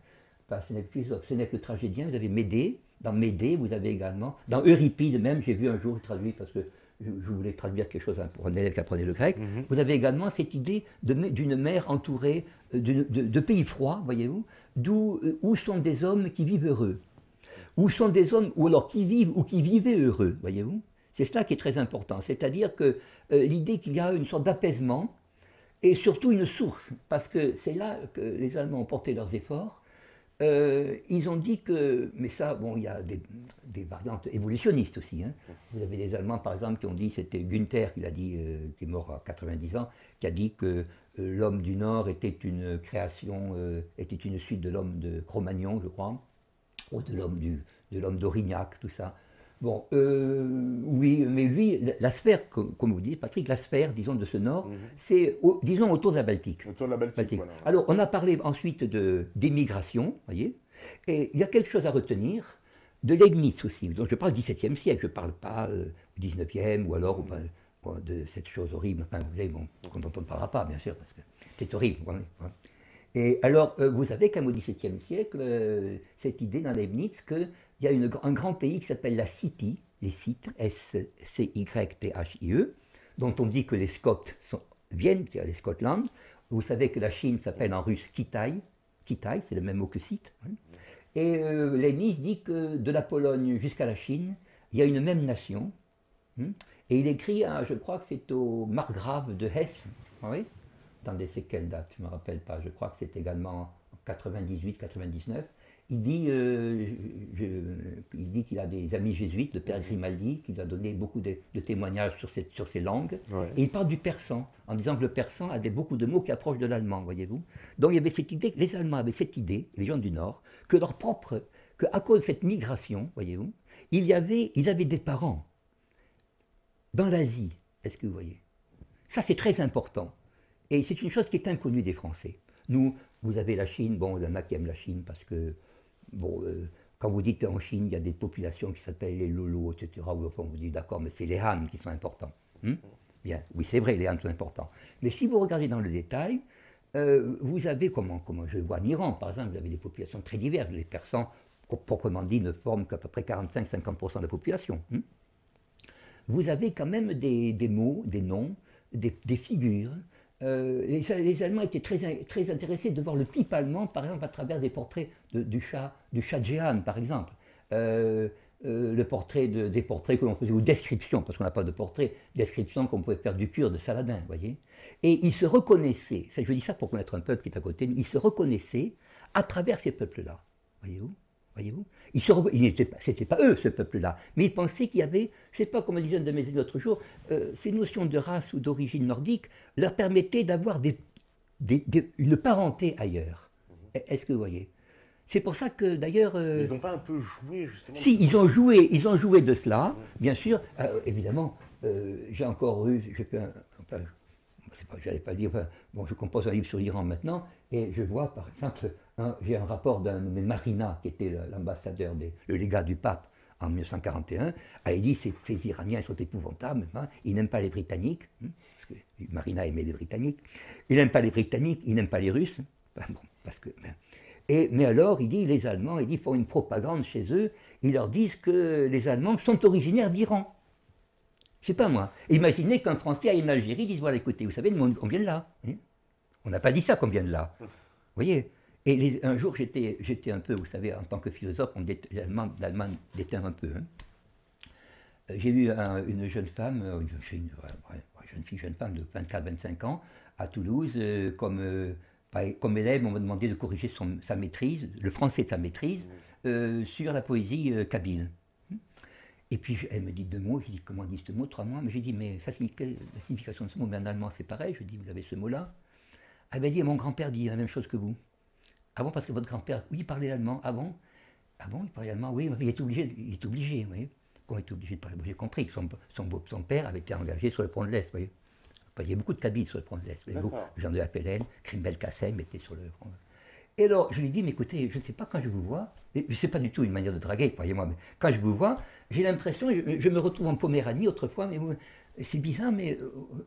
pas Sénèque le philosophe, Sénèque le tragédien, vous avez Médée, dans Médée, vous avez également, dans Euripide même, j'ai vu un jour traduit parce que je voulais traduire quelque chose pour un élève qui apprenait le grec, vous avez également cette idée d'une mer entourée de pays froids, voyez-vous, où sont des hommes qui vivent heureux, où sont des hommes, ou alors qui vivent ou qui vivaient heureux, voyez-vous. C'est cela qui est très important, c'est-à-dire que l'idée qu'il y a une sorte d'apaisement et surtout une source, parce que c'est là que les Allemands ont porté leurs efforts. Ils ont dit que, mais ça, bon, il y a des variantes évolutionnistes aussi. Hein. Vous avez des Allemands, par exemple, qui ont dit, c'était Günther qui l'a dit, qui est mort à 90 ans, qui a dit que l'homme du Nord était une création, était une suite de l'homme de Cro-Magnon, je crois, ou de l'homme d'Aurignac, tout ça. Bon, oui, mais lui, la sphère, comme vous dites, Patrick, la sphère, disons, de ce Nord, c'est, disons, autour de la Baltique. Autour de la Baltique. Voilà. Alors, on a parlé ensuite d'émigration, voyez, et il y a quelque chose à retenir, de Leibniz aussi. Donc, je parle du XVIIe siècle, je ne parle pas du XIXe, ou alors de cette chose horrible, enfin, vous savez, bon, dont on ne parlera pas, bien sûr, parce que c'est horrible. Voilà. Et alors, vous avez qu'au XVIIe siècle, cette idée dans Leibniz qu'il y a un grand pays qui s'appelle la Scythie, les Scythes, S-C-Y-T-H-I-E, dont on dit que les Scots viennent, les Scotland. Vous savez que la Chine s'appelle en russe Kitaï, Kitaï, c'est le même mot que site. Hein. Et Leibniz dit que de la Pologne jusqu'à la Chine, il y a une même nation. Hein. Et il écrit, je crois que c'est au margrave de Hesse. Oui. Attendez, c'est quelle date? Je ne me rappelle pas. Je crois que c'est également en 98-99. Il dit qu'il a des amis jésuites, le père Grimaldi, qui lui a donné beaucoup de témoignages sur ces langues. Ouais. Et il parle du persan, en disant que le persan a beaucoup de mots qui approchent de l'allemand, voyez-vous. Donc il y avait cette idée, les Allemands avaient cette idée, les gens du Nord, qu'à cause de cette migration, voyez-vous, ils avaient des parents dans l'Asie, est-ce que vous voyez? Ça c'est très important. Et c'est une chose qui est inconnue des Français. Nous, vous avez la Chine, bon, il y en a qui aiment la Chine parce que, bon, quand vous dites en Chine, il y a des populations qui s'appellent les Lolos, etc. Enfin, vous dites d'accord, mais c'est les Han qui sont importants. Bien, oui, c'est vrai, les Han sont importants. Mais si vous regardez dans le détail, vous avez, comment je vois en Iran, par exemple, vous avez des populations très diverses. Les Persans, proprement dit, ne forment qu'à peu près 45-50% de la population. Vous avez quand même des mots, des noms, des figures. Les Allemands étaient très intéressés de voir le type allemand, par exemple, à travers des portraits du chat de Jehan, par exemple. Des portraits que l'on faisait, ou descriptions, parce qu'on n'a pas de portrait, descriptions qu'on pouvait faire du Kurde, de Saladin, vous voyez. Et ils se reconnaissaient, je dis ça pour connaître un peuple qui est à côté, ils se reconnaissaient à travers ces peuples-là, voyez-vous. C'était pas eux, ce peuple-là, mais ils pensaient qu'il y avait, je ne sais pas comment disait un de mes amis l'autre jour, ces notions de race ou d'origine nordique leur permettaient d'avoir une parenté ailleurs. Est-ce que vous voyez? C'est pour ça que d'ailleurs... ils n'ont pas un peu joué justement? Si, ils ont joué de cela, bien sûr. Évidemment, j'ai encore eu, j'allais pas dire, bon, je compose un livre sur l'Iran maintenant, et je vois par exemple, j'ai un rapport d'un nommé Marina, qui était l'ambassadeur, le légat du pape en 1941, il dit ces Iraniens sont épouvantables, hein, ils n'aiment pas les Britanniques, parce que Marina aimait les Britanniques, ils n'aiment pas les Britanniques, ils n'aiment pas les Russes, bon, parce que... mais alors, il dit, les Allemands, ils font une propagande chez eux, ils leur disent que les Allemands sont originaires d'Iran. Je sais pas moi. Imaginez qu'un Français aille en Algérie dise, voilà, écoutez, vous savez, on vient de là. Hein, on n'a pas dit ça qu'on vient de là. Vous voyez. Et un jour, j'étais un peu, vous savez, en tant que philosophe, l'Allemagne déteint un peu. Hein. J'ai eu une jeune femme, jeune femme de 24-25 ans, à Toulouse, comme élève, on m'a demandé de corriger sa maîtrise, le français de sa maîtrise, sur la poésie kabyle. Et puis elle me dit 2 mots, je dis comment on dit ce mot, 3 mots, mais j'ai dit mais ça signifie la signification de ce mot, mais en allemand c'est pareil, je dis vous avez ce mot-là. Elle m'a dit mon grand-père dit la même chose que vous. Ah bon, parce que votre grand-père, oui, il parlait allemand, ah bon? Ah bon, il parlait allemand, oui, mais il est obligé, vous voyez. Comment il est obligé de parler? J'ai compris que son père avait été engagé sur le front de l'Est, vous voyez. Enfin, il y a beaucoup de Kabyles sur le front de l'Est. Jean de la Pélène, Krimbel Kassem était sur le front. Et alors, je lui dis, mais écoutez, je ne sais pas quand je vous vois, et je sais pas du tout une manière de draguer, croyez-moi, mais quand je vous vois, j'ai l'impression, je me retrouve en Poméranie autrefois, mais c'est bizarre, mais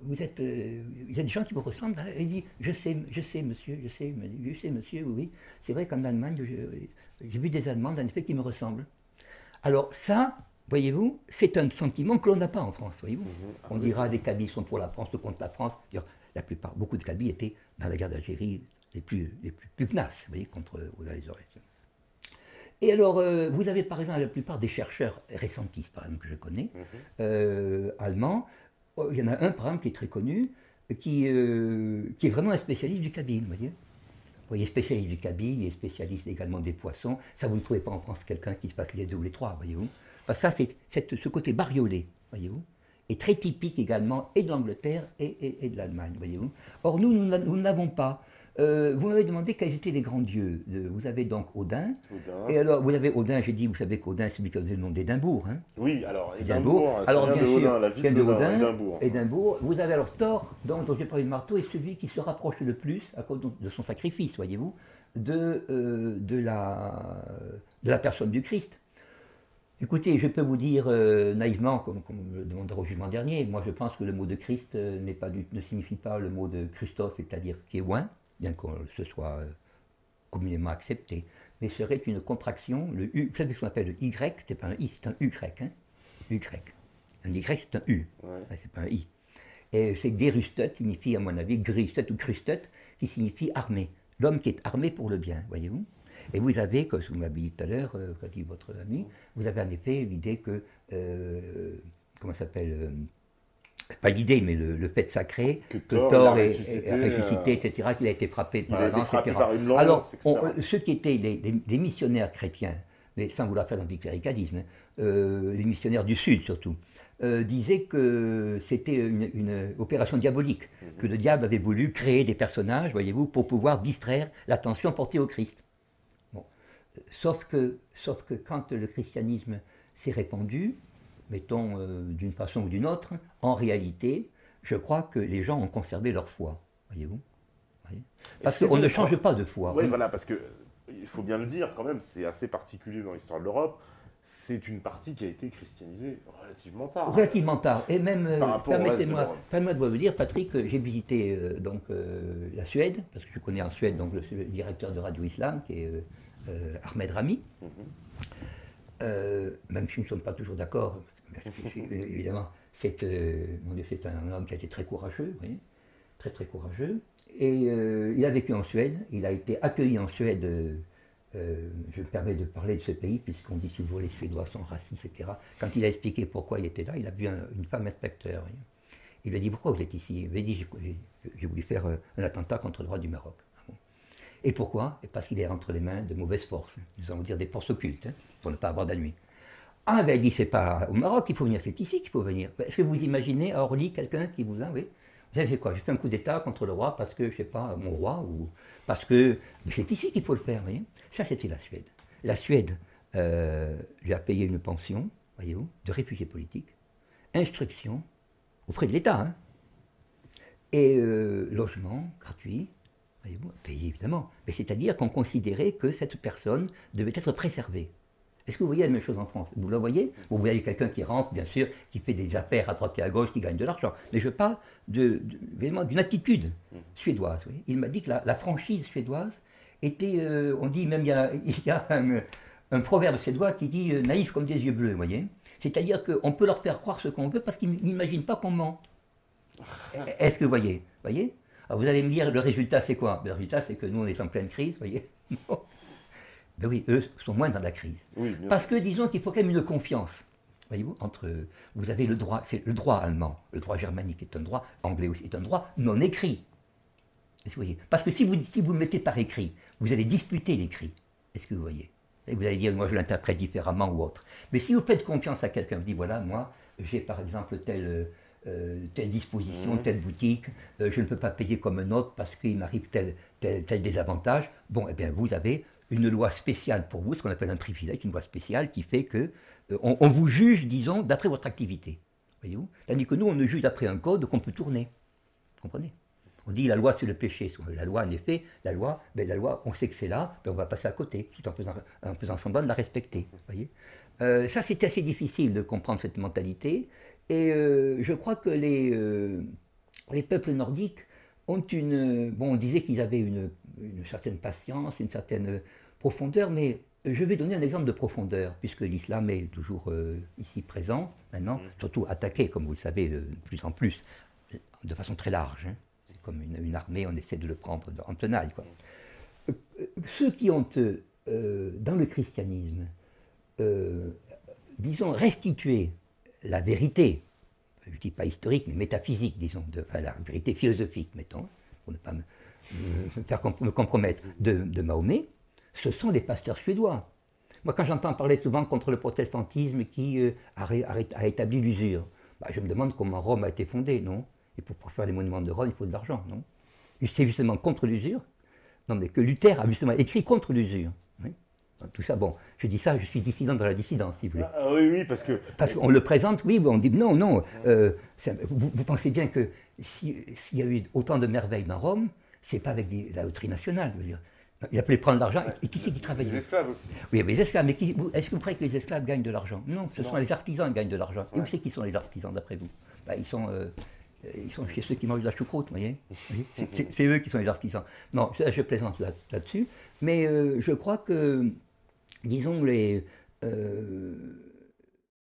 vous êtes, il y a des gens qui vous ressemblent. Il dit, je sais, monsieur, je sais, monsieur, oui. C'est vrai qu'en Allemagne, j'ai vu des Allemands, en effet, qui me ressemblent. Alors ça, voyez-vous, c'est un sentiment que l'on n'a pas en France, voyez-vous. On dira les Kabyles sont pour la France, contre la France. La plupart, beaucoup de Kabyles étaient dans la guerre d'Algérie les plus pugnaces, vous voyez, contre les Oreilles. Et alors, vous avez par exemple la plupart des chercheurs récentistes, par exemple, que je connais, allemands. Il y en a un, par exemple, qui est très connu, qui est vraiment un spécialiste du kabyle, vous voyez, spécialiste du kabyle, il est spécialiste également des poissons. Ça, vous ne trouvez pas en France quelqu'un qui se passe les 2 ou les 3, voyez-vous. Parce que ça, c'est ce côté bariolé, voyez-vous, est très typique également et de l'Angleterre et de l'Allemagne, voyez-vous. Or, nous ne l'avons pas. Vous m'avez demandé quels étaient les grands dieux. Vous avez donc Odin. Et alors, vous avez Odin, j'ai dit, vous savez qu'Odin, c'est celui qui a donné le nom d'Édimbourg. Hein. Oui, alors Édimbourg, alors bien sûr, la ville d'Odin, Édimbourg. Vous avez alors Thor, dont j'ai parlé de marteau, est celui qui se rapproche le plus, à cause de son sacrifice, voyez-vous, de la personne du Christ. Écoutez, je peux vous dire naïvement, comme me demandera au jugement dernier, moi je pense que le mot de Christ ne signifie pas le mot de Christos, c'est-à-dire qui est loin, bien que ce soit communément accepté, mais serait une contraction, le U, vous savez ce qu'on appelle le Y, c'est pas un I, c'est un U grec, hein, U grec. Un Y c'est un U, c'est pas un I. Et c'est Gerustet signifie à mon avis Gerustet ou Krustet, qui signifie armée. l'homme qui est armé pour le bien, voyez-vous. Et vous avez, comme vous m'avez dit tout à l'heure, qu'a dit votre ami, vous avez en effet l'idée que, comment ça s'appelle, pas l'idée, mais le fait sacré, que Thor est ressuscité, etc., qu'il a été frappé par un lance, etc. Par une lance, alors, etc. Ceux qui étaient les missionnaires chrétiens, mais sans vouloir faire d'anticléricalisme, les missionnaires du Sud surtout, disaient que c'était une opération diabolique, que le diable avait voulu créer des personnages, voyez-vous, pour pouvoir distraire l'attention portée au Christ. Bon. Sauf que quand le christianisme s'est répandu, mettons d'une façon ou d'une autre, en réalité, je crois que les gens ont conservé leur foi, voyez-vous. Parce qu'on ne change pas de foi. Oui, voilà, parce que, il faut bien le dire quand même, c'est assez particulier dans l'histoire de l'Europe, c'est une partie qui a été christianisée relativement tard. Relativement tard, et même, permettez-moi de vous dire, Patrick, j'ai visité la Suède, parce que je connais en Suède donc, le directeur de Radio Islam, qui est Ahmed Rami. Même si nous ne sommes pas toujours d'accord, évidemment, c'est un homme qui a été très courageux, vous voyez, très très courageux. Et il a vécu en Suède, il a été accueilli en Suède, je me permets de parler de ce pays, puisqu'on dit toujours les Suédois sont racistes, etc. Quand il a expliqué pourquoi il était là, il a vu une femme inspecteur. Voyez. Il lui a dit, pourquoi vous êtes ici? Il lui a dit, j'ai voulu faire un attentat contre le roi du Maroc. Et pourquoi? Parce qu'il est entre les mains de mauvaises forces, nous allons dire des forces occultes, hein, pour ne pas avoir d'ennui. Ah, ben il dit, c'est pas au Maroc qu'il faut venir, c'est ici qu'il faut venir. Est-ce que vous imaginez à Orly quelqu'un qui vous a, oui, vous avez fait quoi? J'ai fait un coup d'État contre le roi parce que, je ne sais pas, mon roi, ou parce que c'est ici qu'il faut le faire, voyez. Ça, c'était la Suède. La Suède lui a payé une pension, voyez-vous, de réfugié politique, instruction, aux frais de l'État, hein, et logement gratuit, voyez-vous, payé évidemment. Mais c'est-à-dire qu'on considérait que cette personne devait être préservée. Est-ce que vous voyez la même chose en France? Vous la voyez? Vous voyez quelqu'un qui rentre, bien sûr, qui fait des affaires à droite et à gauche, qui gagne de l'argent. Mais je parle d'une attitude suédoise. Voyez. Il m'a dit que la franchise suédoise était, on dit même, il y a un proverbe suédois qui dit naïf comme des yeux bleus, vous voyez. C'est-à-dire qu'on peut leur faire croire ce qu'on veut parce qu'ils n'imaginent pas qu'on ment. Est-ce que vous voyez? Alors vous allez me dire, le résultat c'est quoi? Le résultat c'est que nous on est en pleine crise, vous voyez. Ben oui, eux sont moins dans la crise. Oui, parce que disons qu'il faut quand même une confiance, voyez-vous, entre... Vous avez le droit, c'est le droit allemand, le droit germanique est un droit, anglais aussi est un droit non écrit. Est-ce que vous voyez? Parce que si vous le mettez par écrit, vous allez disputer l'écrit. Est-ce que vous voyez? Et vous allez dire, moi je l'interprète différemment ou autre. Mais si vous faites confiance à quelqu'un, vous dites, voilà, moi j'ai par exemple telle disposition, telle boutique, je ne peux pas payer comme un autre parce qu'il m'arrive tel désavantage. Bon, eh bien vous avez une loi spéciale pour vous, ce qu'on appelle un privilège, une loi spéciale qui fait que on vous juge, disons, d'après votre activité. Voyez-vous? Tandis que nous, on ne juge d'après un code qu'on peut tourner. Vous comprenez? On dit la loi c'est le péché. La loi, en effet, la loi, on sait que c'est là, on va passer à côté, tout en faisant semblant de la respecter. Voyez. Ça, c'est assez difficile de comprendre cette mentalité. Et je crois que les peuples nordiques ont on disait qu'ils avaient une certaine patience, une certaine profondeur, mais je vais donner un exemple de profondeur, puisque l'islam est toujours ici présent, maintenant, surtout attaqué, comme vous le savez, de plus en plus, de façon très large. Hein. C'est comme une armée, on essaie de le prendre en tenaille. Quoi. Ceux qui ont, dans le christianisme, disons, restitué la vérité, je ne dis pas historique, mais métaphysique, disons, la vérité philosophique, mettons, pour ne pas me compromettre, de Mahomet, ce sont les pasteurs suédois. Moi, quand j'entends parler souvent contre le protestantisme qui a établi l'usure, je me demande comment Rome a été fondée, non? Et pour faire les monuments de Rome, il faut de l'argent, non? C'est justement contre l'usure. Non, mais que Luther a justement écrit contre l'usure. Oui. Tout ça, bon, je dis ça, je suis dissident dans la dissidence, si vous voulez. Ah, oui, parce que... Parce qu'on le présente, oui, on dit non. Vous pensez bien que s'il y a eu autant de merveilles dans Rome, c'est pas avec la loterie nationale, je veux dire. Il a fallu prendre l'argent, et qui c'est qui travaillait? Les esclaves aussi. Oui, les esclaves, mais est-ce que vous croyez que les esclaves gagnent de l'argent? Non, ce sont les artisans qui gagnent de l'argent. Et où c'est qui sont les artisans, d'après vous? Ils sont chez ceux qui mangent de la choucroute, vous voyez. C'est eux qui sont les artisans. Non, je plaisante là-dessus, mais je crois que, disons,